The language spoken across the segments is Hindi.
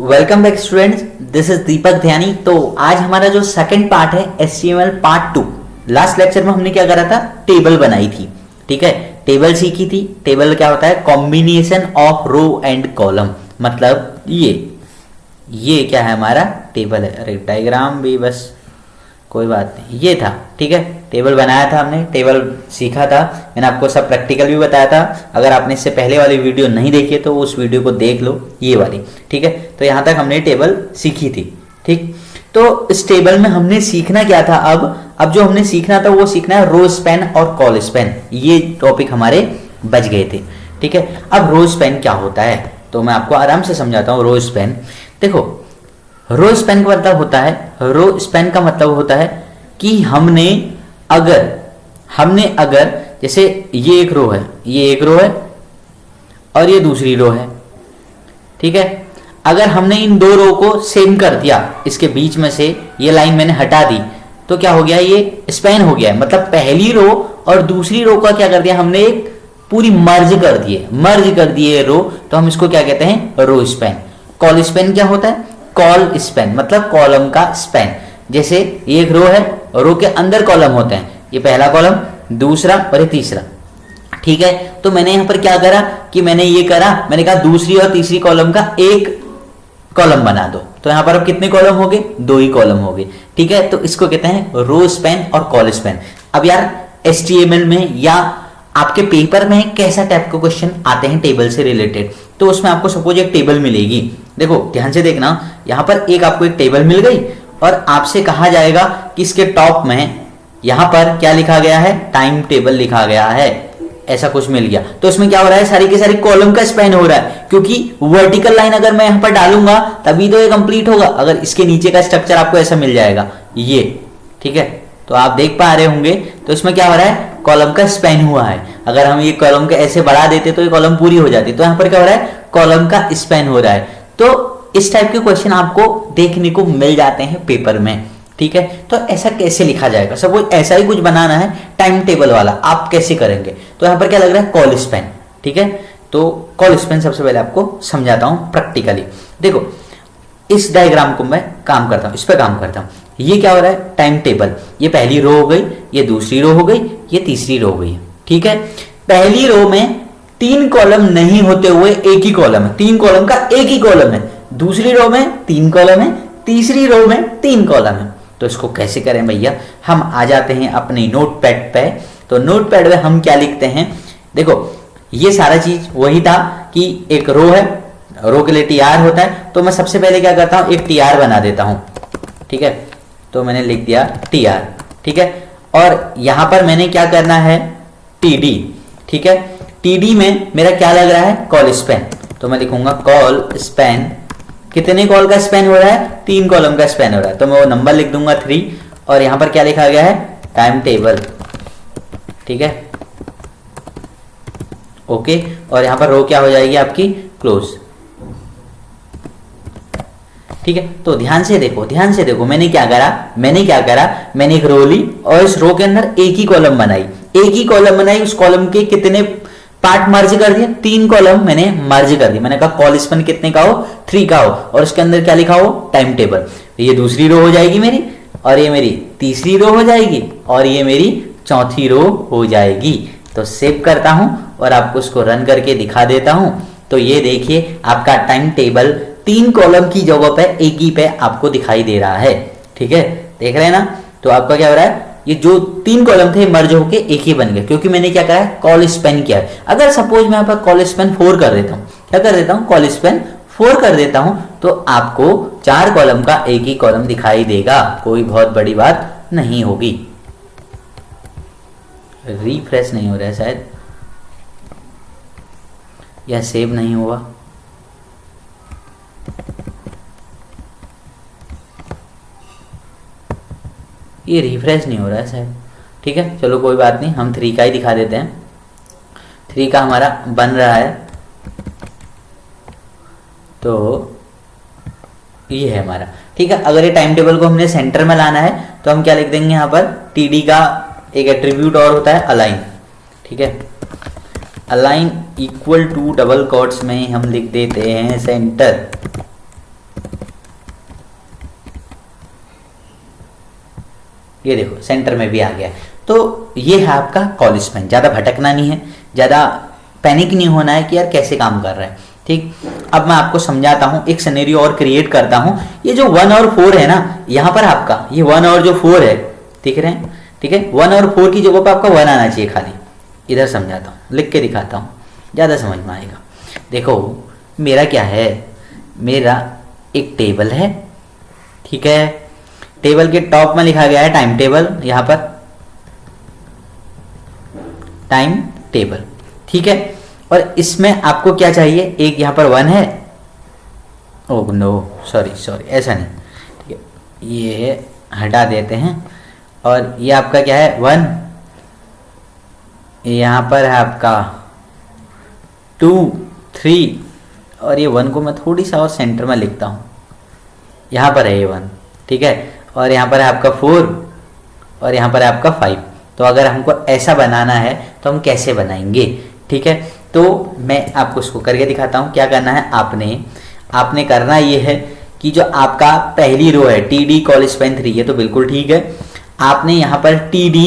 Welcome back students, this is Deepak Dhyani. तो आज हमारा जो सेकंड पार्ट है HTML पार्ट 2। लास्ट लेक्चर में हमने क्या करा था, टेबल बनाई थी। ठीक है, टेबल सीखी थी। टेबल क्या होता है, combination of row and column. मतलब ये क्या है, हमारा टेबल है। अरे डायग्राम भी बस कोई बात नहीं, ये था। ठीक है, टेबल बनाया था हमने, टेबल सीखा था। मैंने आपको सब प्रैक्टिकल भी बताया था। अगर आपने इससे पहले वाली वीडियो नहीं देखी तो उस वीडियो को देख लो, ये वाली। ठीक है, तो यहाँ तक हमने टेबल सीखी थी। ठीक, तो इस टेबल में हमने सीखना क्या था। अब जो हमने सीखना था वो सीखना है रो स्पैन और कॉल स्पैन। ये टॉपिक हमारे बच गए थे। ठीक है, अब रो स्पैन क्या होता है तो मैं आपको आराम से समझाता हूँ। रो स्पैन देखो, रो स्पैन का मतलब होता है, रो स्पैन का मतलब होता है कि हमने अगर जैसे ये एक रो है, ये एक रो है और ये दूसरी रो है। ठीक है, अगर हमने इन दो रो को सेम कर दिया, इसके बीच में से ये लाइन मैंने हटा दी, तो क्या हो गया, ये स्पैन हो गया है। मतलब पहली रो और दूसरी रो का क्या कर दिया हमने, एक पूरी मर्ज कर दिए रो, तो हम इसको क्या कहते हैं, रो स्पैन। कॉल स्पैन क्या होता है, कॉल स्पैन मतलब कॉलम का स्पैन। जैसे ये एक रो है, रो के अंदर कॉलम होते हैं, ये पहला कॉलम, दूसरा और ये तीसरा। ठीक है, तो मैंने यहां पर क्या करा कि मैंने कहा दूसरी और तीसरी कॉलम का एक कॉलम बना दो। तो यहां पर अब कितने कॉलम हो गए, दो ही कॉलम हो गए। ठीक है, तो इसको कहते हैं रो स्पैन और कॉल स्पैन। अब यार HTML में या आपके पेपर में कैसा टाइप का क्वेश्चन आते हैं टेबल से रिलेटेड, तो उसमें आपको सपोज एक टेबल मिलेगी। देखो ध्यान से देखना, यहां पर आपको एक टेबल मिल गई और आपसे कहा जाएगा कि इसके टॉप में यहां पर क्या लिखा गया है, टाइम टेबल लिखा गया है, ऐसा कुछ मिल गया। तो इसमें क्या हो रहा है, सारी की सारी कॉलम का स्पैन हो रहा है, क्योंकि वर्टिकल लाइन अगर मैं यहां पर डालूंगा तभी तो ये कंप्लीट होगा। अगर इसके नीचे का स्ट्रक्चर आपको ऐसा मिल जाएगा ये। ठीक है, तो आप देख पा रहे होंगे, तो इसमें क्या हो रहा है, कॉलम का स्पैन हुआ है। अगर हम ये कॉलम के ऐसे बढ़ा देते तो ये कॉलम पूरी हो जाती। तो यहां पर क्या हो रहा है, कॉलम का स्पैन हो रहा है। तो इस टाइप के क्वेश्चन आपको देखने को मिल जाते हैं पेपर में। ठीक है, तो ऐसा कैसे लिखा जाएगा, सपोज ऐसा ही कुछ बनाना है टाइम टेबल वाला, आप कैसे करेंगे। तो यहां पर क्या लग रहा है, कॉल स्पैन। ठीक है, तो कॉल स्पैन सबसे पहले आपको समझाता हूं प्रैक्टिकली। देखो इस डायग्राम को मैं काम करता हूं, इस पर काम करता हूं। ये क्या हो रहा है, टाइम टेबल। ये पहली रो हो गई, ये दूसरी रो हो गई, ये तीसरी रो हो गई। ठीक है, पहली रो में 3 कॉलम नहीं होते हुए एक ही कॉलम है, 3 कॉलम का एक ही कॉलम है। दूसरी रो में 3 कॉलम है, तीसरी रो में 3 कॉलम है। तो इसको कैसे करें भैया, हम आ जाते हैं अपने नोटपैड पे। तो नोटपैड में हम क्या लिखते हैं, देखो ये सारा चीज वही था कि एक रो है, रो के लिए TR होता है। तो मैं सबसे पहले क्या करता हूं, एक TR बना देता हूं। ठीक है, तो मैंने लिख दिया TR। ठीक है, और यहां पर मैंने क्या करना है, TD। ठीक है, TD में मेरा क्या लग रहा है, कॉल स्पैन। तो मैं लिखूंगा कॉल स्पैन। कितने कॉल का स्पैन हो रहा है, 3 कॉलम का स्पैन हो रहा है। तो मैं वो नंबर लिख दूंगा 3, और यहां पर क्या लिखा गया है, टाइम टेबल। ठीक है, ओके, और यहां पर रो क्या हो जाएगी आपकी, क्लोज। ठीक है, तो ध्यान से देखो मैंने क्या करा, मैंने एक रो ली और इस रो के अंदर एक ही कॉलम बनाई। उस कॉलम के कितने पार्ट मर्ज कर दिए, 3 कॉलम मैंने मर्ज कर दिए। मैंने कहा कॉल स्पैन कितने का हो, 3 का हो, और उसके अंदर क्या लिखा हो, टाइम टेबल। ये दूसरी रो हो जाएगी मेरी, और ये मेरी तीसरी रो हो जाएगी, और ये मेरी चौथी रो हो जाएगी। तो सेव करता हूं और आपको उसको रन करके दिखा देता हूं। तो ये देखिए आपका टाइम टेबल 3 कॉलम की जगह पे एक ही पे आपको दिखाई दे रहा है। ठीक है, देख रहे हैं ना। तो आपका क्या हो रहा है, ये जो 3 कॉलम थे मर्ज होके एक ही बन गया, क्योंकि मैंने क्या करा है, कॉल स्पैन किया है। अगर सपोज मैं यहाँ पर कॉल स्पैन 4 कर देता हूँ, क्या कर देता हूँ, कॉल स्पैन 4 कर देता हूँ, तो आपको 4 कॉलम का एक ही कॉलम दिखाई देगा, कोई बहुत बड़ी बात नहीं होगी। रिफ्रेश नहीं हो रहा है शायद, या सेव नहीं हुआ। ये रिफ्रेश नहीं हो रहा है शायद। ठीक है, चलो कोई बात नहीं, हम 3 का ही दिखा देते हैं। 3 का हमारा बन रहा है, तो ये है हमारा। ठीक है, अगर ये टाइम टेबल को हमने सेंटर में लाना है तो हम क्या लिख देंगे, यहाँ पर TD का एक एट्रीब्यूट और होता है, अलाइन। ठीक है, align equal to double quotes में हम लिख देते हैं सेंटर। ये देखो सेंटर में भी आ गया। तो ये है आपका कॉल स्पैन। ज़्यादा भटकना नहीं है, ज़्यादा पैनिक नहीं होना है कि यार कैसे काम कर रहा है। ठीक, अब मैं आपको समझाता हूँ, एक सिनेरियो और क्रिएट करता हूँ। ये जो 1 और 4 है ना, यहाँ पर आपका ये 1 और जो 4 है, दिख रहे हैं? ठीक है, 1 और 4 की जगह पर आपका 1 आना चाहिए खाली। इधर समझाता हूँ, लिख के दिखाता हूँ, ज़्यादा समझ में आएगा। देखो मेरा क्या है, मेरा एक टेबल है। ठीक है, टेबल के टॉप में लिखा गया है टाइम टेबल, यहाँ पर टाइम टेबल। ठीक है, और इसमें आपको क्या चाहिए, एक यहाँ पर 1 है, ओह नो सॉरी ऐसा नहीं। ठीक है, ये हटा देते हैं, और ये आपका क्या है 1, यहाँ पर है आपका 2 3, और ये 1 को मैं थोड़ी सा और सेंटर में लिखता हूँ, यहाँ पर है ये 1। ठीक है, और यहाँ पर है आपका 4, और यहाँ पर है आपका 5। तो अगर हमको ऐसा बनाना है तो हम कैसे बनाएंगे? ठीक है, तो मैं आपको इसको करके दिखाता हूँ। क्या करना है, आपने करना ये है कि जो आपका पहली रो है TD कॉल स्पैन 3, ये तो बिल्कुल ठीक है। आपने यहाँ पर TD,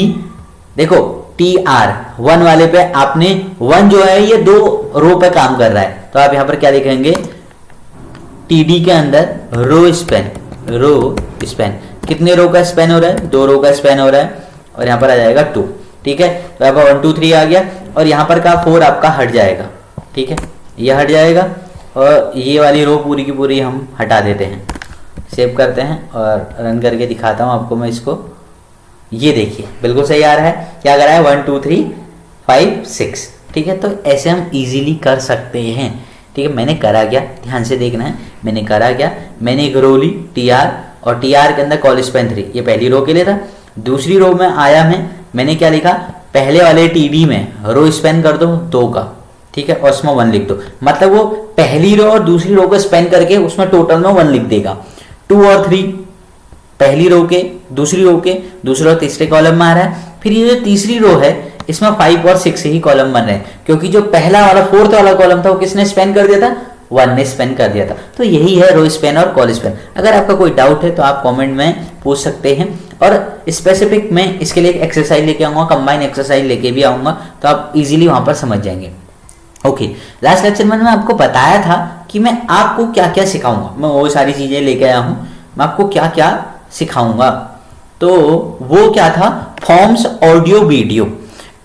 देखो TR 1 वाले पे आपने 1 जो है ये 2 रो पे काम कर रहा है, तो आप यहाँ पर क्या लिखेंगे, TD के अंदर रो स्पैन कितने रो का स्पैन हो रहा है, 2 रो का स्पैन हो रहा है, और यहाँ पर आ जाएगा 2। ठीक है, तो आपका 1 2 3 आ गया, और यहाँ पर का 4 आपका हट जाएगा। ठीक है, ये हट जाएगा, और ये वाली रो पूरी की पूरी हम हटा देते हैं। सेव करते हैं और रन करके दिखाता हूँ आपको मैं इसको। ये देखिए बिल्कुल सही आ रहा है। क्या कर रहा है, 1 2 3 5 6। ठीक है, तो ऐसे हम इजीली कर सकते हैं। ठीक है, मैंने करा क्या, ध्यान से देखना है। मैंने करा क्या, मैंने एक रो ली TR, और TR के अंदर कॉल स्पैन 3, ये पहली रो के लिए था। दूसरी रो में आया मैंने क्या लिखा, पहले वाले TD में रो स्पैन कर दो 2 का। ठीक है, और उसमें 1 लिख दो, मतलब वो पहली रो और दूसरी रो को स्पैन करके उसमें टोटल में 1 लिख देगा। 2 और 3 पहली रो के, दूसरी रो के, दूसरे और तीसरे कॉलम में आ रहा है। फिर ये जो तीसरी रो है इसमें 5 और 6 ही कॉलम बन रहे हैं, क्योंकि जो पहला वाला 4th वाला कॉलम था वो किसने स्पैन कर दिया था, 1 ने स्पैन कर दिया था। तो यही है रो स्पैन और कॉल स्पैन। अगर आपका कोई डाउट है तो आप कमेंट में पूछ सकते हैं, और स्पेसिफिक मैं इसके लिए एक एक्सरसाइज लेके आऊंगा, कंबाइन एक्सरसाइज लेके भी आऊंगा, तो आप इजीली वहां पर समझ जाएंगे। ओके, लास्ट लेक्चर में मैं आपको बताया था कि मैं आपको क्या क्या सिखाऊंगा। मैं वो सारी चीजें लेके आया हूं, मैं आपको क्या क्या सिखाऊंगा। तो वो क्या था, फॉर्म्स ऑडियो वीडियो।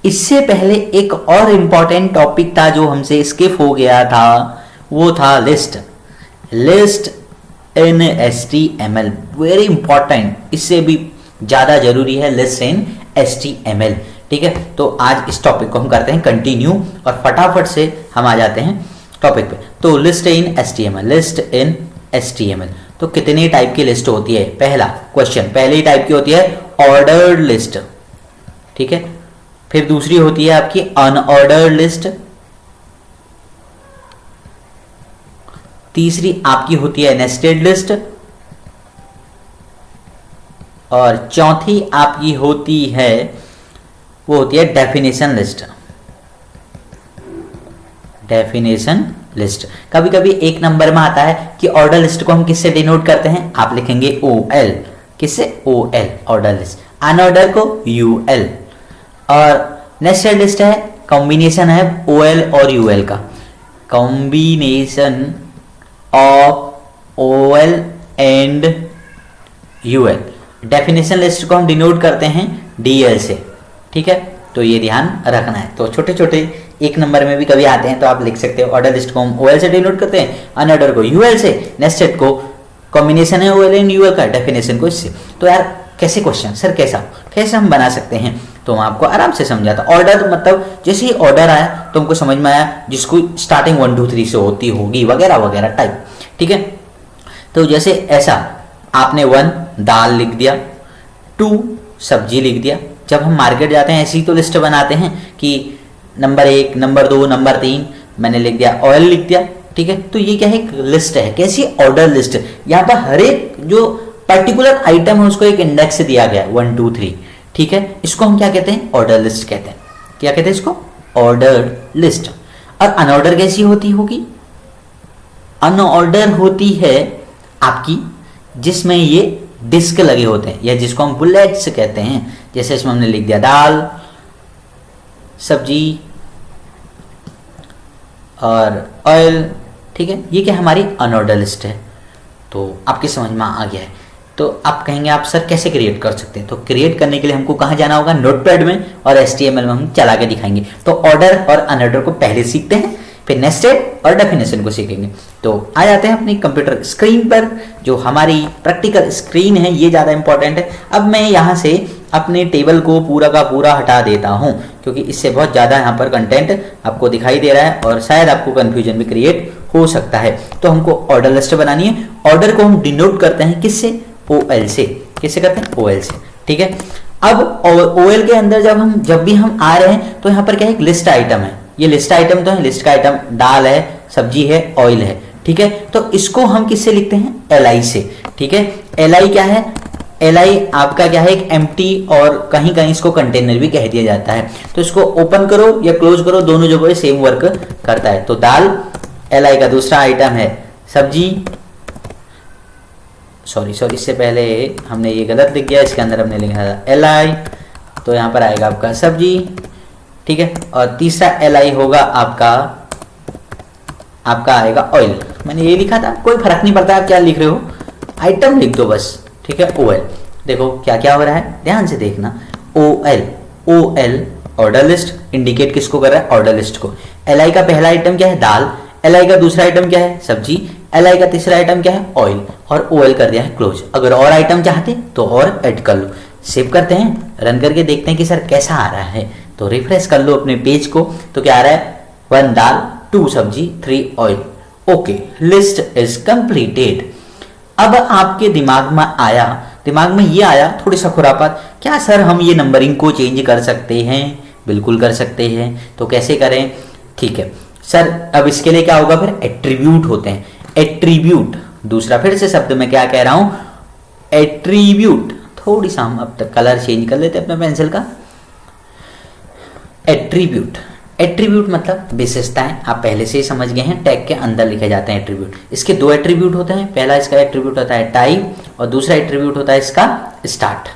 इससे पहले एक और इंपॉर्टेंट टॉपिक था जो हमसे स्किप हो गया था, वो था लिस्ट इन HTML। वेरी इंपॉर्टेंट, इससे भी ज्यादा जरूरी है लिस्ट इन HTML। ठीक है, तो आज इस टॉपिक को हम करते हैं कंटिन्यू, और फटाफट से हम आ जाते हैं टॉपिक पे। तो लिस्ट इन HTML, तो कितने टाइप की लिस्ट होती है? पहला क्वेश्चन, पहली टाइप की होती है ऑर्डर्ड लिस्ट। ठीक है, फिर दूसरी होती है आपकी अनऑर्डर्ड लिस्ट, तीसरी आपकी होती है नेस्टेड लिस्ट, और चौथी आपकी होती है, वो होती है डेफिनेशन लिस्ट। कभी कभी एक नंबर में आता है कि ऑर्डर लिस्ट को हम किससे डिनोट करते हैं, आप लिखेंगे OL। किससे? OL, order list. अनऑर्डर को UL, और नेस्टेड लिस्ट है, कॉम्बिनेशन है OL और UL का, combination of OL and UL। Definition list को हम डिनोट करते हैं DL से। ठीक है, तो ये ध्यान रखना है। तो छोटे छोटे एक नंबर में भी कभी आते हैं तो आप लिख सकते हो, ऑर्डर लिस्ट को हम OL से डिनोट करते हैं, अनऑर्डर को UL से, नेस्टेड को कॉम्बिनेशन है OL एंड UL का, डेफिनेशन को इससे। तो यार कैसे क्वेश्चन, सर कैसे हम बना सकते हैं, तो मैं आपको आराम से समझाता। ऑर्डर मतलब जैसे ही ऑर्डर आया तो हमको समझ में आया जिसको स्टार्टिंग 1 2 3 से होती होगी वगैरह वगैरह टाइप। ठीक है, तो जैसे ऐसा आपने 1 दाल लिख दिया, 2 सब्जी लिख दिया। जब हम मार्केट जाते हैं ऐसी तो लिस्ट बनाते हैं कि नंबर 1, नंबर 2, नंबर 3 मैंने लिख दिया, ऑयल लिख दिया। ठीक है, तो ये क्या है, एक लिस्ट है। कैसी? Order list. यहाँ पर हर एक जो पर्टिकुलर आइटम है उसको एक इंडेक्स दिया गया 1 2 3। ठीक है, इसको हम क्या कहते हैं, ऑर्डर लिस्ट कहते हैं। क्या कहते हैं इसको? Ordered list. और अनऑर्डर कैसी होती होगी? अनऑर्डर होती है आपकी जिसमें ये डिस्क लगे होते हैं या जिसको हम बुलेट्स कहते हैं। जैसे इसमें हमने लिख दिया दाल, सब्जी और ऑयल, ठीक है। ये क्या हमारी अनऑर्डर लिस्ट है। तो आपके समझ में आ गया है। तो आप कहेंगे आप सर कैसे क्रिएट कर सकते हैं? तो क्रिएट करने के लिए हमको कहाँ जाना होगा? नोटपैड में, और HTML में हम चला के दिखाएंगे। तो ऑर्डर और अनऑर्डर को पहले सीखते हैं, फिर नेस्टेड और डेफिनेशन को सीखेंगे। तो आ जाते हैं अपनी कंप्यूटर स्क्रीन पर। जो हमारी प्रैक्टिकल स्क्रीन है ये ज़्यादा इंपॉर्टेंट है। अब मैं यहाँ से अपने टेबल को पूरा का पूरा हटा देता हूँ, क्योंकि इससे बहुत ज़्यादा यहाँ पर कंटेंट आपको दिखाई दे रहा है और शायद आपको कन्फ्यूजन भी क्रिएट हो सकता है। तो हमको ऑर्डर लिस्ट बनानी है। ऑर्डर को हम डिनोट करते हैं किससे? OL से। किससे करते हैं? OL से, ठीक है। अब OL के अंदर जब भी हम आ रहे हैं तो यहाँ पर क्या है? एक लिस्ट आइटम है। ये लिस्ट आइटम तो है, लिस्ट का आइटम दाल है, सब्जी है, ऑयल है, ठीक है। तो इसको हम किससे लिखते हैं? LI से, ठीक है। LI क्या है? LI आपका क्या है? एक एम्प्टी, और कहीं कहीं इसको कंटेनर भी कह दिया जाता है। तो इसको ओपन करो या क्लोज करो, दोनों जगह सेम वर्क करता है। तो दाल LI का दूसरा आइटम है सब्जी, सॉरी इससे पहले हमने ये गलत लिख गया, इसके अंदर हमने लिखा था LI, तो यहाँ पर आएगा आपका सब्जी, ठीक है। और तीसरा LI होगा आपका आएगा ऑयल। मैंने ये लिखा था, कोई फर्क नहीं पड़ता आप क्या लिख रहे हो, आइटम लिख दो बस, ठीक है। OL देखो क्या क्या हो रहा है, ध्यान से देखना। OL ऑर्डर लिस्ट इंडिकेट किसको कर रहा है? ऑर्डर लिस्ट को। LI का पहला आइटम क्या है? दाल। LI का दूसरा आइटम क्या है? सब्जी। LI का तीसरा आइटम क्या है? ऑयल। और OL कर दिया है क्लोज। अगर और आइटम चाहते तो और ऐड कर लो। सेव करते हैं, रन करके देखते हैं कि सर कैसा आ रहा है। तो रिफ्रेश कर लो अपने पेज को, तो क्या आ रहा है? 1 दाल, 2 सब्जी, 3 oil. Okay, list is completed. अब आपके दिमाग में ये आया थोड़ी सा खुरापात, क्या सर हम ये नंबरिंग को चेंज कर सकते हैं? बिल्कुल कर सकते हैं। तो कैसे करें? ठीक है सर, अब इसके लिए क्या होगा? फिर एट्रीब्यूट होते हैं। एट्रीब्यूट, दूसरा फिर से शब्द मैं क्या कह रहा हूं? एट्रीब्यूट। थोड़ी सा हम अब तक कलर चेंज कर लेते हैं अपने पेंसिल का। एट्रीब्यूट मतलब विशेषताएं। आप पहले से ही समझ गए हैं, टैग के अंदर लिखे जाते हैं एट्रीब्यूट। इसके 2 एट्रीब्यूट होते हैं। पहला इसका एट्रीब्यूट होता है टाइप, और दूसरा एट्रीब्यूट होता है इसका स्टार्ट।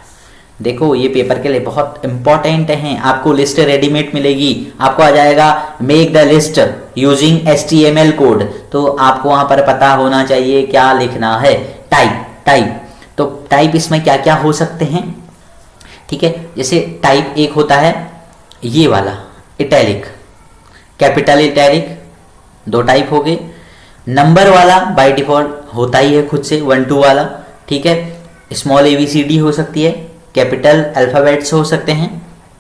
देखो ये पेपर के लिए बहुत इंपॉर्टेंट है। आपको लिस्ट रेडीमेड मिलेगी, आपको आ जाएगा make the list using HTML code. तो आपको वहां पर पता होना चाहिए क्या लिखना है। टाइप, तो टाइप इसमें क्या क्या हो सकते हैं, ठीक है। जैसे टाइप एक होता है ये वाला इटैलिक, कैपिटल इटैलिक, 2 टाइप हो गए। नंबर वाला बाय डिफॉल्ट होता ही है खुद से 1 2 वाला, ठीक है। स्मॉल ABCD हो सकती है, कैपिटल अल्फाबेट्स हो सकते हैं।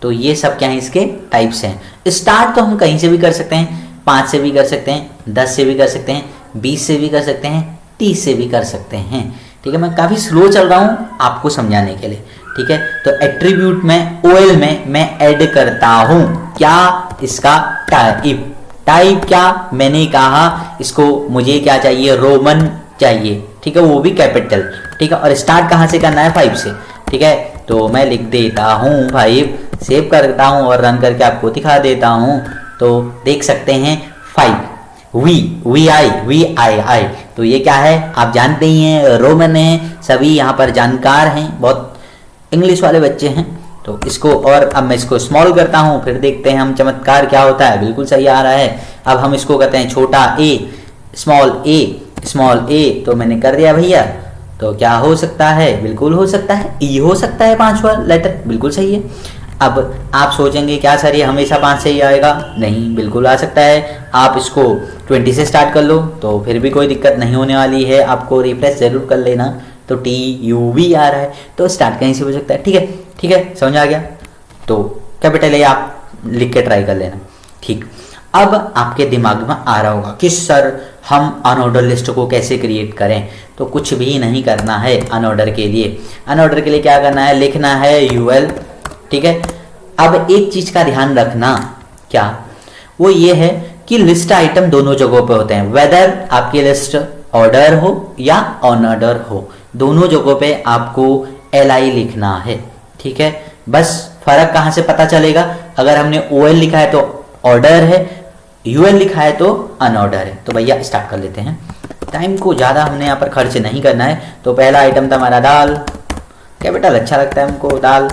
तो ये सब क्या है? इसके टाइप्स हैं। स्टार्ट तो हम कहीं से भी कर सकते हैं, 5 से भी कर सकते हैं, 10 से भी कर सकते हैं, 20 से भी कर सकते हैं, 30 से भी कर सकते हैं, ठीक है। मैं काफ़ी स्लो चल रहा हूँ आपको समझाने के लिए, ठीक है। तो एट्रीब्यूट में OL में मैं ऐड करता हूँ क्या? इसका टाइप क्या? मैंने कहा इसको मुझे क्या चाहिए? रोमन चाहिए, ठीक है, वो भी कैपिटल, ठीक है। और स्टार्ट कहाँ से करना है? 5 से, ठीक है। तो मैं लिख देता हूँ 5, सेव करता हूँ और रन करके आपको दिखा देता हूँ। तो देख सकते हैं 5 VI। तो ये क्या है? आप जानते ही हैं, रोमन है। सभी यहाँ पर जानकार हैं, बहुत इंग्लिश वाले बच्चे हैं। तो इसको, और अब मैं इसको स्मॉल करता हूँ, फिर देखते हैं हम चमत्कार क्या होता है। बिल्कुल सही आ रहा है। अब हम इसको कहते हैं छोटा a, स्मॉल a। तो मैंने कर दिया भैया। तो क्या हो सकता है? बिल्कुल हो सकता है E हो सकता है, 5वां लेटर, बिल्कुल सही है। अब आप सोचेंगे क्या सर ये हमेशा 5 से ही आएगा? नहीं, बिल्कुल आ सकता है। आप इसको 20 से स्टार्ट कर लो तो फिर भी कोई दिक्कत नहीं होने वाली है। आपको रिफ्रेश जरूर कर लेना। तो TUV आ रहा है, तो स्टार्ट कहीं से हो सकता है, ठीक है, समझ आ गया। तो कैपिटल A आप लिख के ट्राई कर लेना, ठीक। अब आपके दिमाग में आ रहा होगा कि सर हम अनऑर्डर लिस्ट को कैसे क्रिएट करें? तो कुछ भी नहीं करना है अनऑर्डर के लिए। अनऑर्डर के लिए क्या करना है? लिखना है UL, ठीक है। अब एक चीज का ध्यान रखना, क्या? वो ये है कि लिस्ट आइटम दोनों जगहों पे होते हैं। वेदर आपकी लिस्ट ऑर्डर हो या अनऑर्डर हो, दोनों जगहों पे आपको LI लिखना है, ठीक है। बस फर्क कहाँ से पता चलेगा? अगर हमने OL लिखा है तो ऑर्डर है, यूएल लिखा है तो अनऑर्डर है। तो भैया स्टार्ट कर लेते हैं, टाइम को ज़्यादा हमने यहाँ पर खर्च नहीं करना है। तो पहला आइटम था हमारा दाल, कैपिटल अच्छा लगता है हमको, दाल,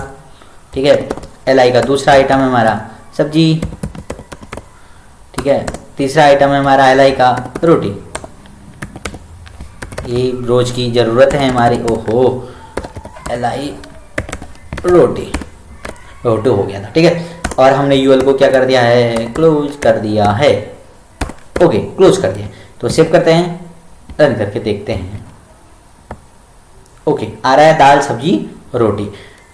ठीक है। एल आई का दूसरा आइटम है हमारा सब्जी, ठीक है। तीसरा आइटम है हमारा एल आई का रोटी, ये रोज की ज़रूरत है हमारी। ओहो, एल आई रोटी, रोटी हो गया था, ठीक है। और हमने यूएल को क्या कर दिया है, क्लोज कर दिया है। ओके, क्लोज कर दिया। तो सेव करते हैं, रन करके देखते हैं। ओके, आ रहा है दाल सब्जी रोटी।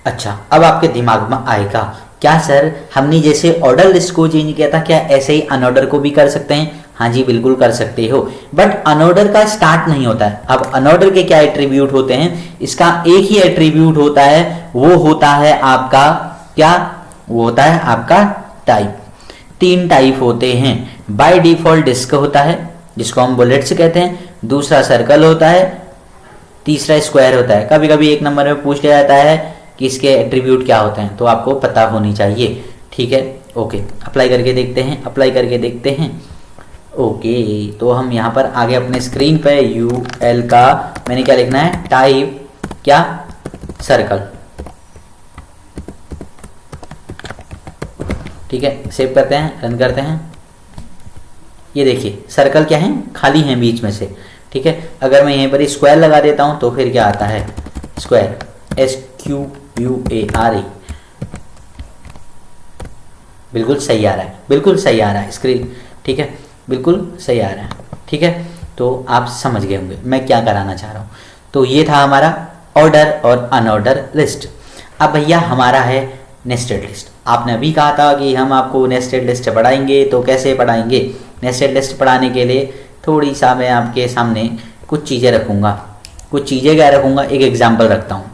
अच्छा, अब आपके दिमाग में आएगा क्या सर, हमने जैसे ऑर्डर लिस्ट को चेंज किया था, क्या ऐसे ही अनऑर्डर को भी कर सकते हैं? हाँ जी, बिल्कुल कर सकते हो, बट अनऑर्डर का स्टार्ट नहीं होता है। अब अनऑर्डर के क्या एट्रीब्यूट होते हैं? इसका एक ही एट्रीब्यूट होता है, वो होता है आपका क्या, वो होता है आपका टाइप। 3 टाइप होते हैं। बाय डिफॉल्ट डिस्क होता है जिसको हम बुलेट्स कहते हैं, दूसरा सर्कल होता है, तीसरा स्क्वायर होता है। कभी कभी एक नंबर में पूछ लिया जाता है कि इसके एट्रीब्यूट क्या होते हैं, तो आपको पता होनी चाहिए, ठीक है। ओके, अप्लाई करके देखते हैं, अप्लाई करके देखते हैं। ओके, तो हम यहाँ पर आगे अपने स्क्रीन पे यूएल का मैंने क्या लिखना है, टाइप क्या, सर्कल, ठीक है। सेव करते हैं, रन करते हैं। ये देखिए सर्कल क्या है, खाली है बीच में से, ठीक है। अगर मैं यहीं पर स्क्वायर लगा देता हूं तो फिर क्या आता है, स्क्वायर, SQUARE, बिल्कुल सही आ रहा है, बिल्कुल सही आ रहा है स्क्रीन, ठीक है, बिल्कुल सही आ रहा है, ठीक है। तो आप समझ गए होंगे मैं क्या कराना चाह रहा हूँ। तो ये था हमारा ऑर्डर और अनऑर्डर लिस्ट। अब भैया हमारा है नेस्टेड लिस्ट। आपने अभी कहा था कि हम आपको नेस्टेड लिस्ट पढ़ाएंगे, तो कैसे पढ़ाएंगे? नेस्टेड लिस्ट पढ़ाने के लिए थोड़ी सा मैं आपके सामने कुछ चीज़ें रखूँगा। कुछ चीज़ें क्या रखूँगा, एक एग्जांपल रखता हूँ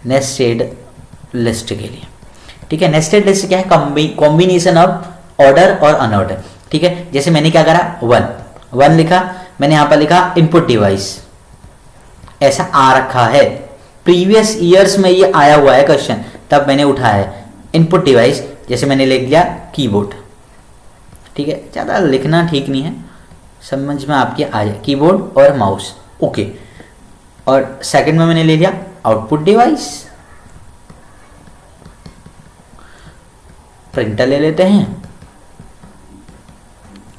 नेस्टेड लिस्ट के लिए, ठीक है। नेस्टेड लिस्ट क्या है, कॉम्बिनेशन ऑफ ऑर्डर और अनऑर्डर, ठीक है। जैसे मैंने क्या करा, 1 लिखा, मैंने यहाँ पर लिखा इनपुट डिवाइस, ऐसा आ रखा है, प्रीवियस ईयर्स में ये आया हुआ है क्वेश्चन, तब मैंने उठाया है। इनपुट डिवाइस जैसे मैंने लिख दिया कीबोर्ड, ठीक है, ज़्यादा लिखना ठीक नहीं है, समझ में आपके आ जाए, कीबोर्ड और माउस, ओके। और सेकंड में मैंने ले लिया आउटपुट डिवाइस, प्रिंटर ले लेते हैं,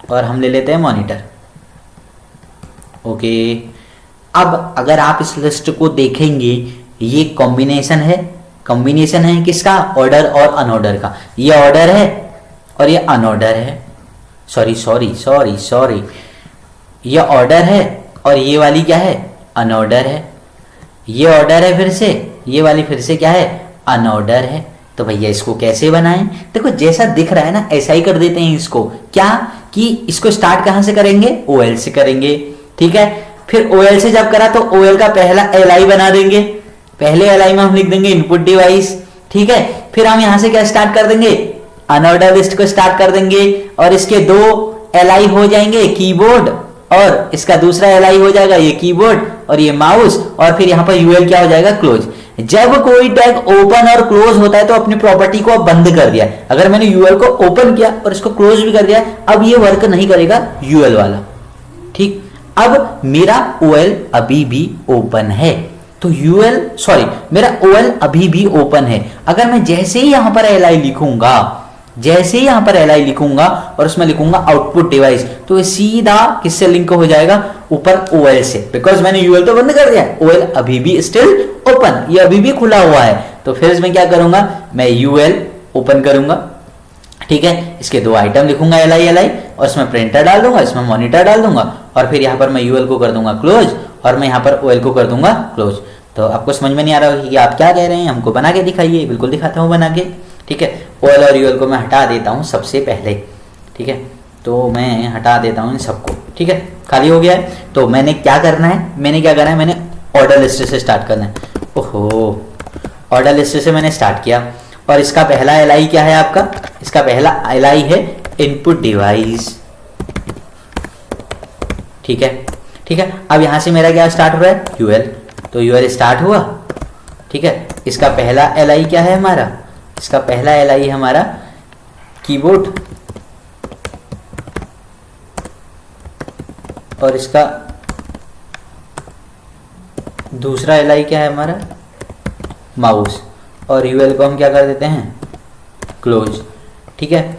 और हम ले लेते हैं मॉनिटर, ओके। अब अगर आप इस लिस्ट को देखेंगे, ये कॉम्बिनेशन है, कॉम्बिनेशन है किसका, ऑर्डर और अनऑर्डर का। ये ऑर्डर है और ये अनऑर्डर है, सॉरी, ये ऑर्डर है और ये वाली क्या है, अनऑर्डर है। ये ऑर्डर है फिर से, ये वाली फिर से क्या है, अनऑर्डर है। तो भैया इसको कैसे बनाएं? देखो जैसा दिख रहा है ना ऐसा ही कर देते हैं इसको, क्या कि इसको स्टार्ट कहां से करेंगे, OL से करेंगे, ठीक है। फिर OL से जब करा तो OL का पहला LI बना देंगे, पहले LI में हम लिख देंगे इनपुट डिवाइस, ठीक है। फिर हम यहां से क्या स्टार्ट कर देंगे, अनऑर्डर लिस्ट को स्टार्ट कर देंगे, और इसके 2 LI हो जाएंगे, कीबोर्ड, और इसका दूसरा LI हो जाएगा ये कीबोर्ड और ये माउस, और फिर यहाँ पर UL क्या हो जाएगा, क्लोज। जब कोई टैग ओपन और क्लोज होता है तो अपनी प्रॉपर्टी को बंद कर दिया। अगर मैंने UL को ओपन किया और इसको क्लोज भी कर दिया, अब ये वर्क नहीं करेगा UL वाला, ठीक। अब मेरा OL अभी भी ओपन है, तो मेरा OL अभी भी ओपन है। अगर मैं जैसे ही यहां पर LI लिखूंगा, जैसे ही यहां पर LI लिखूंगा और उसमें लिखूंगा आउटपुट डिवाइस, तो ये सीधा किससे लिंक हो जाएगा, ऊपर OL से, बिकॉज मैंने UL तो बंद कर दिया, OL अभी भी स्टिल ओपन, ये अभी भी खुला हुआ है। तो फिर इसमें क्या करूंगा, मैं UL ओपन करूंगा, ठीक है। इसके 2 आइटम लिखूंगा LI, और इसमें प्रिंटर डाल दूंगा, इसमें मॉनिटर डाल दूंगा, और फिर यहाँ पर मैं UL को कर दूंगा क्लोज, और मैं यहाँ पर OL को कर दूंगा क्लोज। तो आपको समझ में नहीं आ रहा कि आप क्या कह रहे हैं, हमको बना के दिखाइए। बिल्कुल दिखाता हूँ बना के, ठीक है। OL और UL को मैं हटा देता हूँ सबसे पहले, ठीक है। तो मैं हटा देता हूँ इन सबको, ठीक है, खाली हो गया है। तो मैंने क्या करना है, मैंने ऑर्डर लिस्ट से स्टार्ट करना है। ओहो, ऑर्डर लिस्ट से मैंने स्टार्ट किया, और इसका पहला LI क्या है आपका, इसका पहला LI है इनपुट डिवाइस, ठीक है, ठीक है। अब यहां से मेरा क्या स्टार्ट हो रहा है, UL, तो UL स्टार्ट हुआ, ठीक है। इसका पहला LI क्या है हमारा, इसका पहला LI है हमारा कीबोर्ड, और इसका दूसरा एल क्या है हमारा, माउस, और यूएल को हम क्या कर देते हैं, क्लोज। ठीक है,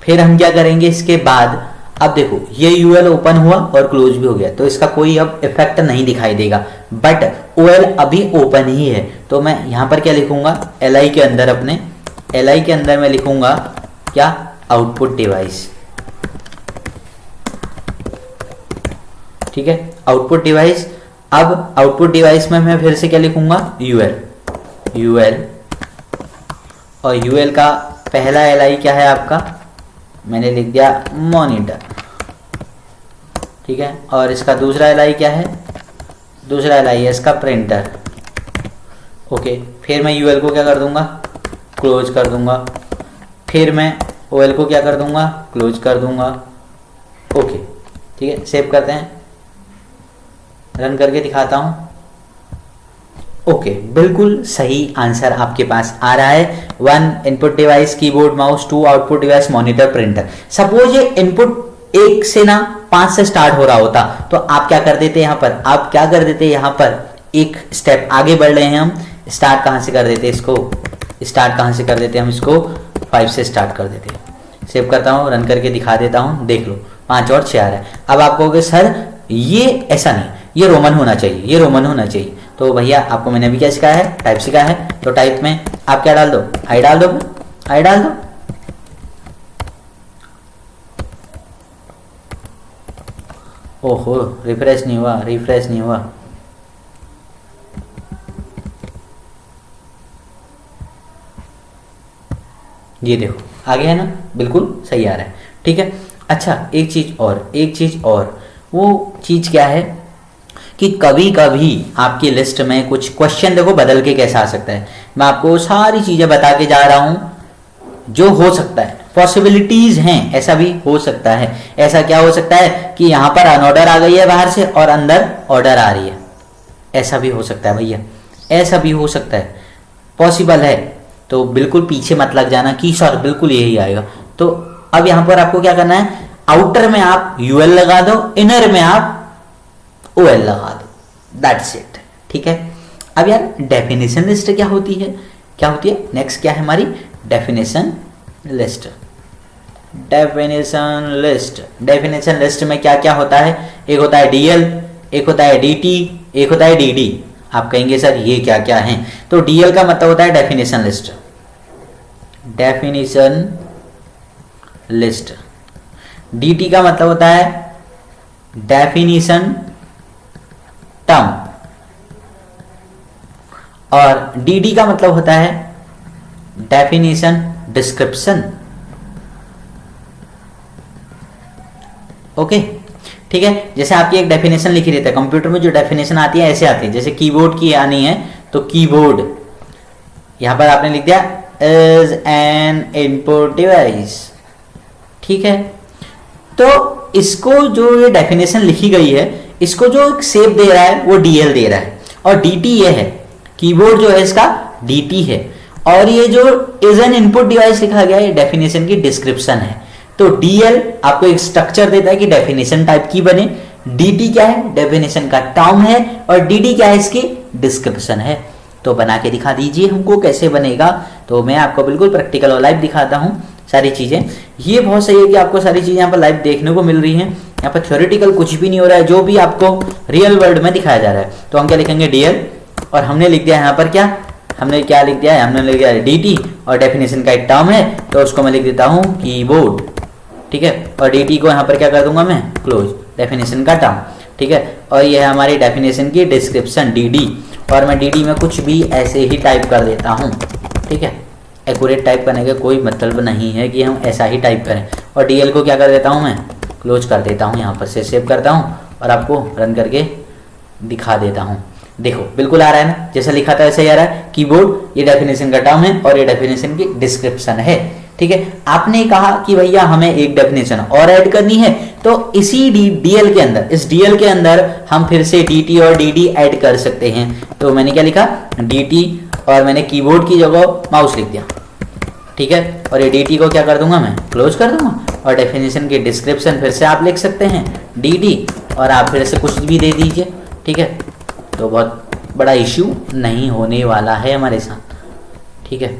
फिर हम क्या करेंगे इसके बाद, अब देखो ये यूएल ओपन हुआ और क्लोज भी हो गया, तो इसका कोई अब इफेक्ट नहीं दिखाई देगा, बट ओएल अभी ओपन ही है। तो मैं यहाँ पर क्या लिखूंगा, एल के अंदर, अपने एल के अंदर मैं लिखूंगा क्या, आउटपुट डिवाइस। ठीक है, आउटपुट डिवाइस। अब आउटपुट डिवाइस में मैं फिर से क्या लिखूंगा, यूएल, और यूएल का पहला एल क्या है आपका, मैंने लिख दिया मॉनिटर। ठीक है, और इसका दूसरा एल क्या है, दूसरा एल है इसका प्रिंटर। ओके, फिर मैं यूएल को क्या कर दूंगा, क्लोज कर दूंगा, फिर मैं ओएल को क्या कर दूंगा, क्लोज कर दूंगा। ओके, ठीक है, सेव करते हैं, रन करके दिखाता हूं। ओके, बिल्कुल सही आंसर आपके पास आ रहा है। 1 input device keyboard mouse, 2 output device monitor printer. Suppose ये इनपुट 1 से ना 5 से स्टार्ट हो रहा होता तो आप क्या कर देते, यहाँ पर आप क्या कर देते, यहाँ पर एक स्टेप आगे बढ़ रहे हैं हम, स्टार्ट कहाँ से कर देते इसको, स्टार्ट कहाँ से कर देते हम इसको, 5 से स्टार्ट कर देते हैं। सेव करता हूँ, रन करके दिखा देता हूँ, देख लो 5 और 6 आ रहा है। अब आप कहोगे सर ये ऐसा नहीं, ये रोमन होना चाहिए, ये रोमन होना चाहिए। तो भैया आपको मैंने अभी क्या सिखाया है, टाइप सिखाया है। तो टाइप में आप क्या डाल दो, आई डाल दो, आई डाल दो। ओहो, रिफ्रेश नहीं हुआ, रिफ्रेश नहीं हुआ। ये देखो आ गया है ना, बिल्कुल सही आ रहा है। ठीक है, अच्छा एक चीज और, वो चीज क्या है कि कभी कभी आपकी लिस्ट में कुछ क्वेश्चन देखो बदल के कैसा आ सकता है। मैं आपको सारी चीजें बता के जा रहा हूं जो हो सकता है, पॉसिबिलिटीज हैं, ऐसा भी हो सकता है। ऐसा क्या हो सकता है कि यहां पर अनऑर्डर आ गई है बाहर से और अंदर ऑर्डर आ रही है, ऐसा भी हो सकता है भैया, ऐसा भी हो सकता है, पॉसिबल है। तो बिल्कुल पीछे मत लग जाना कि सर बिल्कुल यही आएगा। तो अब यहां पर आपको क्या करना है, आउटर में आप यूएल लगा दो, इनर में आप ओएल लगा दो, दैट्स इट। ठीक है, अब यार डेफिनेशन लिस्ट क्या होती है, क्या होती है, नेक्स्ट क्या है हमारी definition list. Definition list, definition list में क्या क्या होता है, एक होता है डीएल, एक होता है डीटी, एक होता है डीडी। आप कहेंगे सर ये क्या क्या है, तो डीएल का मतलब होता है definition list, definition list. DT का मतलब होता है डेफिनेशन टर्म, और डीडी का मतलब होता है डेफिनेशन डिस्क्रिप्शन। ओके, ठीक है, जैसे आपकी एक डेफिनेशन लिखी रहती है कंप्यूटर में, जो डेफिनेशन आती है ऐसे आती है, जैसे कीबोर्ड की आनी है तो कीबोर्ड यहां पर आपने लिख दिया इज एन इनपुट डिवाइस। ठीक है, तो इसको जो ये डेफिनेशन लिखी गई है, इसको जो एक शेप दे रहा है वो डीएल दे रहा है, और डीटी ये है, कीबोर्ड जो है इसका डीटी है, और ये जो इज एन इनपुट डिवाइस लिखा गया है डेफिनेशन की डिस्क्रिप्शन है। तो डीएल आपको एक स्ट्रक्चर देता है कि डेफिनेशन टाइप की बने, डीटी क्या है, डेफिनेशन का टर्म है, और डीडी क्या है, इसकी डिस्क्रिप्शन है। तो बना के दिखा दीजिए हमको कैसे बनेगा। तो मैं आपको बिल्कुल प्रैक्टिकल और लाइव दिखाता हूँ सारी चीजें। ये बहुत सही है कि आपको सारी चीजें यहाँ पर लाइव देखने को मिल रही हैं, यहाँ पर थ्योरेटिकल कुछ भी नहीं हो रहा है, जो भी आपको रियल वर्ल्ड में दिखाया जा रहा है। तो हम क्या लिखेंगे, डीएल, और हमने लिख दिया यहाँ पर क्या, हमने क्या लिख दिया है, हमने लिख दिया डीटी, और डेफिनेशन का एक टर्म है तो उसको मैं लिख देता हूँ कीबोर्ड। ठीक है, और डीटी को यहाँ पर क्या कर दूंगा मैं, क्लोज, डेफिनेशन का टर्म। ठीक है, और ये है हमारी डेफिनेशन की डिस्क्रिप्शन डीडी, और मैं डीडी में कुछ भी ऐसे ही टाइप कर देता हूँ। ठीक है, एक्यूरेट टाइप करने का कोई मतलब नहीं है कि हम ऐसा ही टाइप करें। और डीएल को क्या कर देता हूँ मैं, क्लोज कर देता हूँ, यहाँ पर से सेव करता हूँ और आपको रन करके दिखा देता हूँ। देखो बिल्कुल आ रहा है ना, जैसा लिखा था वैसे ही आ रहा है। कीबोर्ड ये डेफिनेशन का टर्म है और ये डेफिनेशन की डिस्क्रिप्शन है। ठीक है, आपने कहा कि भैया हमें एक डेफिनेशन और ऐड करनी है, तो इसी डीएल के अंदर, इस डीएल के अंदर हम फिर से डीटी और डीडी ऐड कर सकते हैं। तो मैंने क्या लिखा, डीटी, और मैंने कीबोर्ड की जगह माउस लिख दिया। ठीक है, और ये डीटी को क्या कर दूंगा मैं, क्लोज कर दूंगा, और डेफिनेशन की डिस्क्रिप्शन फिर से आप लिख सकते हैं डीडी, और आप फिर से कुछ भी दे दीजिए, ठीक है, तो बहुत बड़ा इश्यू नहीं होने वाला है हमारे साथ, ठीक है।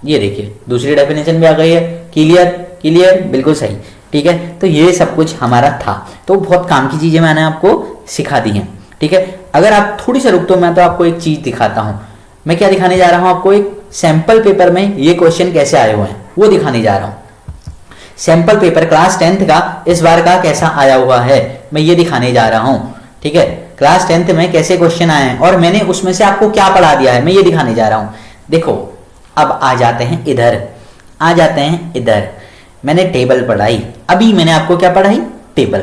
ये देखिए दूसरी डेफिनेशन भी आ गई है, क्लियर क्लियर, बिल्कुल सही, ठीक है। तो ये सब कुछ हमारा था, तो बहुत काम की चीजें मैंने आपको सिखा दी हैं, ठीक है। अगर आप थोड़ी सा रुक तो मैं तो आपको एक चीज दिखाता हूं। मैं क्या दिखाने जा रहा हूं आपको, एक सैंपल पेपर में ये क्वेश्चन कैसे आए हुए हैं वो दिखाने जा रहा हूं। सैंपल पेपर क्लास 10th का इस बार का कैसा आया हुआ है मैं ये दिखाने जा रहा हूं, ठीक है। क्लास 10th में कैसे क्वेश्चन आए हैं और मैंने उसमें से आपको क्या पढ़ा दिया है मैं ये दिखाने जा रहा हूं। देखो अब आ जाते हैं इधर, आ जाते हैं इधर। मैंने टेबल पढ़ाई, अभी मैंने आपको क्या पढ़ाई, टेबल।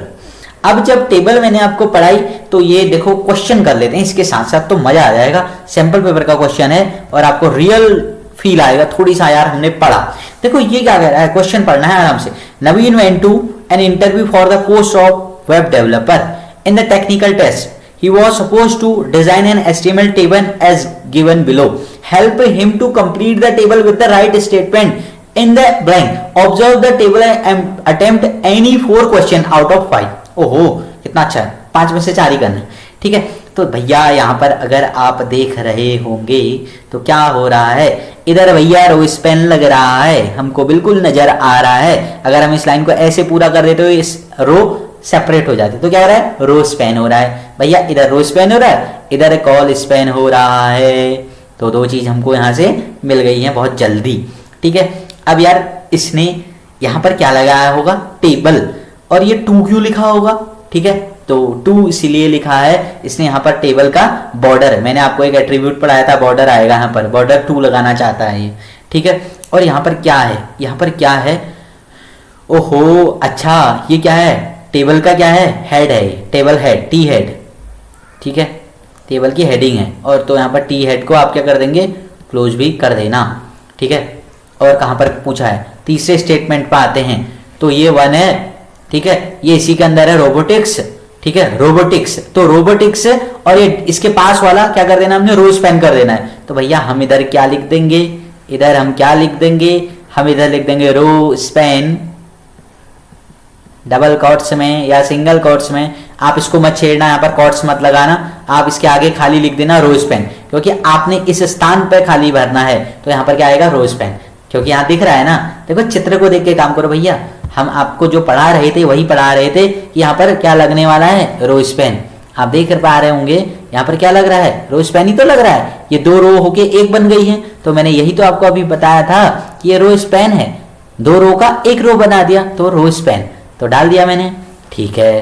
अब जब टेबल मैंने आपको पढ़ाई तो ये देखो क्वेश्चन कर लेते हैं इसके साथ साथ, तो मजा आ जाएगा। सैंपल पेपर का क्वेश्चन है और आपको रियल फील आएगा थोड़ी सा, यार हमने पढ़ा। देखो ये क्या कह रहा है, क्वेश्चन पढ़ना है आराम से। Naveen went to an interview for the post of web developer in the technical test he was supposed to design an HTML table as given below. Help him to complete the table with the right statement in the blank. Observe the table and attempt any 4 question out of 5. ओहो कितना अच्छा है, 5 में से 4 ही करना है, ठीक है। तो भैया यहाँ पर अगर आप देख रहे होंगे तो क्या हो रहा है, इधर भैया रो स्पेन लग रहा है, हमको बिल्कुल नजर आ रहा है। अगर हम इस लाइन को ऐसे पूरा कर देते तो इस रो सेपरेट हो जाती, तो क्या हो रहा है, रो स्पेन हो रहा है भैया। इधर रो स्पेन हो रहा है, इधर कॉल स्पेन हो रहा है, तो 2 चीज हमको यहाँ से मिल गई है बहुत जल्दी, ठीक है। अब यार इसने यहाँ पर क्या लगाया होगा, टेबल, और ये 2 क्यों लिखा होगा, ठीक है। तो 2 इसीलिए लिखा है इसने यहाँ पर टेबल का बॉर्डर, मैंने आपको एक एट्रीब्यूट पढ़ाया था, बॉर्डर आएगा यहाँ पर, बॉर्डर 2 लगाना चाहता है ये, ठीक है। और यहाँ पर क्या है, यहाँ पर क्या है, ओहो अच्छा ये क्या है, टेबल का क्या है, हेड है, टेबल हेड, टी हेड, ठीक है, टेबल की हेडिंग है। और तो यहाँ पर टी हेड को आप क्या कर देंगे, क्लोज भी कर देना, ठीक है। और कहाँ पर पूछा है, तीसरे स्टेटमेंट पर आते हैं, तो ये 1 है, ठीक है, ये इसी के अंदर है रोबोटिक्स, ठीक है, रोबोटिक्स। तो रोबोटिक्स और ये इसके पास वाला क्या कर देना हमने, रो स्पेन कर देना है। तो भैया हम इधर क्या लिख देंगे, इधर हम क्या लिख देंगे, हम इधर लिख देंगे रो स्पेन, डबल कॉट्स में या सिंगल कॉट्स में, आप इसको मत छेड़ना, यहाँ पर कॉट्स मत लगाना, आप इसके आगे खाली लिख देना रो स्पेन, क्योंकि आपने इस स्थान पर खाली भरना है। तो यहाँ पर क्या आएगा, रो स्पेन, क्योंकि यहाँ दिख रहा है ना, देखो चित्र को देख के काम करो भैया, हम आपको जो पढ़ा रहे थे वही पढ़ा रहे थे कि यहाँ पर क्या लगने वाला है, रो स्पेन। आप देख पा रहे होंगे यहाँ पर क्या लग रहा है, रो स्पेन ही तो लग रहा है, ये 2 रो होके एक बन गई है। तो मैंने यही तो आपको अभी बताया था कि ये रो स्पेन है, 2 रो का 1 रो बना दिया, तो रो स्पेन तो डाल दिया मैंने, ठीक है।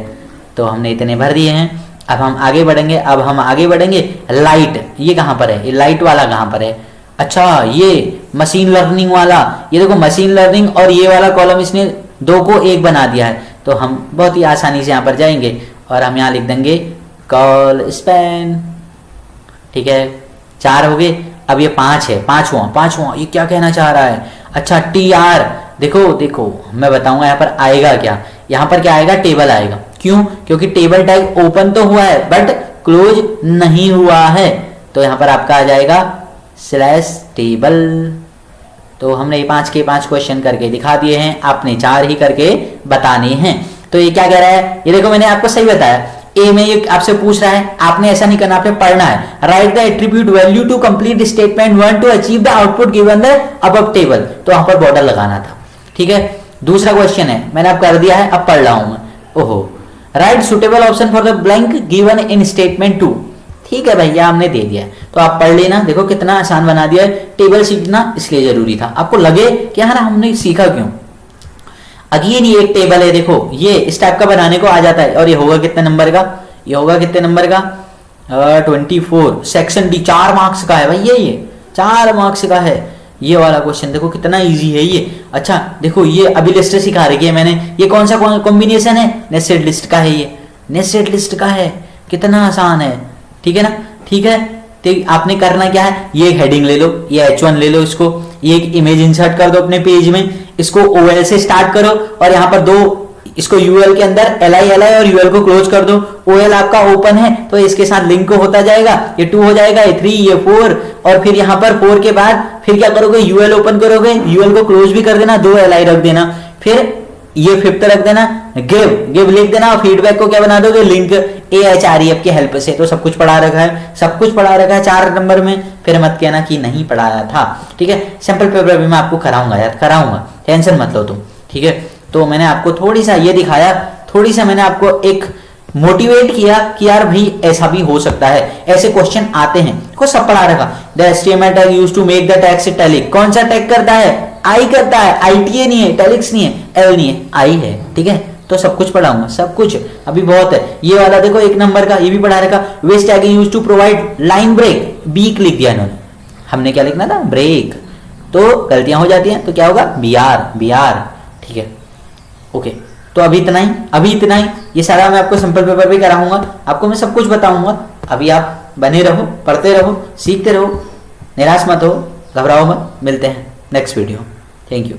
तो हमने इतने भर दिए हैं, अब हम आगे बढ़ेंगे, अब हम आगे बढ़ेंगे। लाइट, ये कहाँ पर है, ये लाइट वाला कहाँ पर है, अच्छा ये मशीन लर्निंग वाला, ये देखो मशीन लर्निंग और ये वाला कॉलम इसने 2 को 1 बना दिया है। तो हम बहुत ही आसानी से यहाँ पर जाएंगे और हम यहाँ लिख देंगे कॉल स्पेन, ठीक है, 4 हो गए। अब ये 5 है, पांचवा ये क्या कहना चाह रहा है, अच्छा टी आर, देखो देखो मैं बताऊंगा यहाँ पर आएगा क्या, यहाँ पर क्या आएगा, टेबल आएगा। क्यों, क्योंकि टेबल टैग ओपन तो हुआ है बट क्लोज नहीं हुआ है, तो यहाँ पर आपका आ जाएगा स्लैश टेबल। तो हमने ये 5 के 5 क्वेश्चन करके दिखा दिए हैं, आपने 4 ही करके बताने हैं। तो ये क्या कह रहा है, ये देखो मैंने आपको सही बताया, ए में ये आपसे पूछ रहा है, आपने ऐसा नहीं करना, आपने पढ़ना है। Write the attribute value to complete statement 1 to achieve the output given the above table, तो वहां पर बॉर्डर लगाना था, ठीक है। दूसरा क्वेश्चन है, मैंने आप कर दिया है, अब पढ़ रहा हूं मैं। ओहो, right suitable option for the blank given in statement 2, ठीक है भैया हमने दे दिया है, तो आप पढ़ लेना। देखो कितना आसान बना दिया है, टेबल सीखना इसलिए जरूरी था, आपको लगे कि हाँ हमने सीखा क्यों। अगेन ये एक टेबल है, देखो ये इस टाइप का बनाने को आ जाता है, और ये होगा कितने नंबर का, ये होगा कितने नंबर का, 24, सेक्शन डी, 4 मार्क्स का है भैया, ये 4 मार्क्स का है ये वाला क्वेश्चन। देखो कितना इजी है ये। अच्छा देखो ये अभी लिस्ट सिखा रही है मैंने, ये कौन सा कॉम्बिनेशन है, नेस्टेड लिस्ट का है, ये नेस्टेड लिस्ट का है, कितना आसान है, ठीक है ना, ठीक है। तो आपने करना क्या है, ये एक हेडिंग ले लो, ये H1 ले लो, इसको ये एक इमेज इंसर्ट कर दो अपने पेज में, इसको OL से स्टार्ट करो और यहाँ पर 2 इसको UL के अंदर LI और UL को क्लोज कर दो। OL आपका ओपन है तो इसके साथ लिंक को होता जाएगा, ये 2 हो जाएगा, ये 3, ये 4, और फिर यहाँ पर 4 के बाद फिर क्या करोगे, UL ओपन करोगे, UL को क्लोज भी कर देना, 2 LI रख देना, फिर ये फिफ्थ रख देना, गिव लिख देना, और फीडबैक को क्या बना दोगे, लिंक AHREF की हेल्प से। तो सब कुछ पढ़ा रखा है, सब कुछ पढ़ा रखा है 4 नंबर में, फिर मत कहना कि नहीं पढ़ाया था। ठीक है, सिंपल पेपर भी मैं आपको कराऊंगा यार, कराऊंगा, टेंशन मत लो तुम। ठीक है, तो मैंने आपको थोड़ी सा ये दिखाया, थोड़ी सा मैंने आपको एक मोटिवेट किया कि यार भाई ऐसा भी हो सकता है, ऐसे क्वेश्चन आते हैं, को सब पढ़ा रखा। The HTML tag used to make the text italic, कौन सा टैग करता है, आई करता है, ITA नहीं है, इटैलिक्स नहीं है, L नहीं है, आई है। ठीक है, तो सब कुछ पढ़ाऊंगा, सब कुछ, अभी बहुत है। ये वाला देखो 1 नंबर का, ये भी पढ़ा रखा, which tag used to provide line break, बीक लिख दिया इन्होंने, हमने क्या लिखना था, ब्रेक, तो गलतियां हो जाती हैं, तो क्या होगा, BR। ठीक है, ओके, तो अभी इतना ही, ये सारा मैं आपको सिंपल पेपर भी कराऊंगा, आपको मैं सब कुछ बताऊंगा। अभी आप बने रहो, पढ़ते रहो, सीखते रहो, निराश मत हो, घबराओ मत। मिलते हैं नेक्स्ट वीडियो। Thank you.